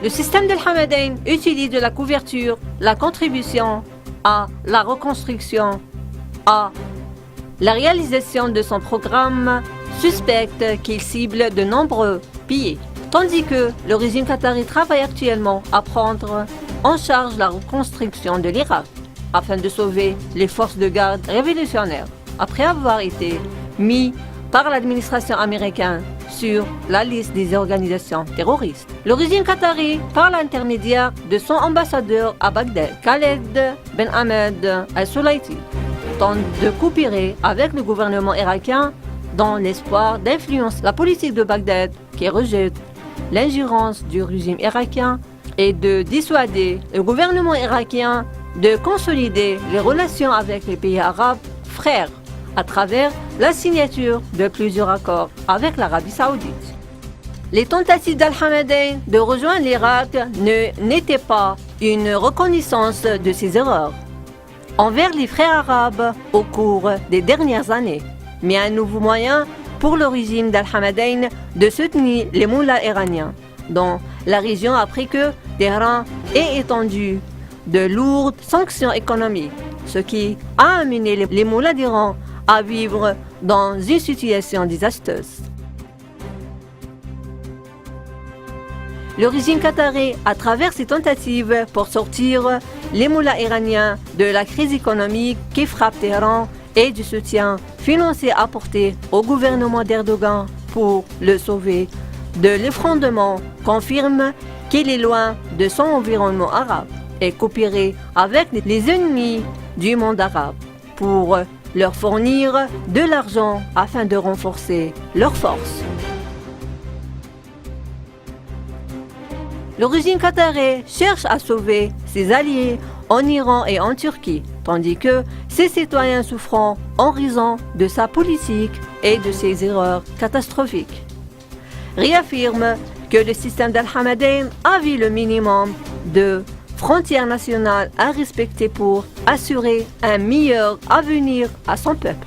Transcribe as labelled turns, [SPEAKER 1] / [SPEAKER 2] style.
[SPEAKER 1] Le système d'Al-Hamadain utilise de la couverture, la contribution à la reconstruction, à la réalisation de son programme suspecte qu'il cible de nombreux pays, tandis que le régime qatari travaille actuellement à prendre en charge la reconstruction de l'Irak afin de sauver les forces de garde révolutionnaires après avoir été mis par l'administration américaine sur la liste des organisations terroristes. Le régime qatari, par l'intermédiaire de son ambassadeur à Bagdad, Khaled Ben Ahmed Al-Sulayti, tente de coopérer avec le gouvernement irakien dans l'espoir d'influencer la politique de Bagdad qui rejette l'ingérence du régime irakien et de dissuader le gouvernement irakien de consolider les relations avec les pays arabes frères à travers la signature de plusieurs accords avec l'Arabie saoudite. Les tentatives d'Al-Hamadain de rejoindre l'Irak n'étaient pas une reconnaissance de ses erreurs envers les frères arabes au cours des dernières années, mais un nouveau moyen pour le régime d'Al-Hamadain de soutenir les mollahs iraniens dans la région après que Téhéran ait étendu de lourdes sanctions économiques, ce qui a amené les mollahs d'Iran à vivre dans une situation désastreuse. Le régime qatari, à travers ses tentatives pour sortir les mollahs iraniens de la crise économique qui frappe Téhéran et du soutien financier apporté au gouvernement d'Erdogan pour le sauver de l'effondrement, confirme qu'il est loin de son environnement arabe et coopérer avec les ennemis du monde arabe pour leur fournir de l'argent afin de renforcer leurs forces. Le régime qatari cherche à sauver ses alliés en Iran et en Turquie, tandis que ses citoyens souffrant en raison de sa politique et de ses erreurs catastrophiques. Réaffirme que le système d'Al-Hamadain avait le minimum de frontières nationales à respecter pour assurer un meilleur avenir à son peuple.